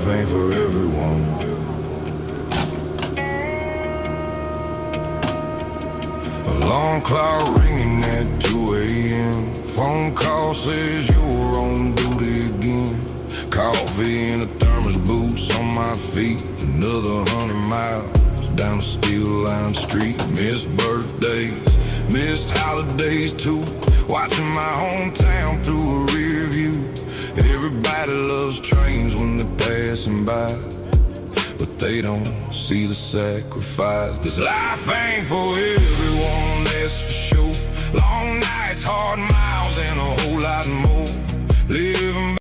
ain't for everyone. Alarm clock ringing at 2 a.m. Phone call says you're on duty again. Coffee in a thermos, boots on my feet. Another 100 miles down a steel-lined street. Missed birthdays, missed holidays too. Watching my hometown through a rear view. Everybody loves trains when they're passing by, but they don't see the sacrifice. This life ain't for everyone, that's for sure. Long nights, hard miles, and a whole lot more. Live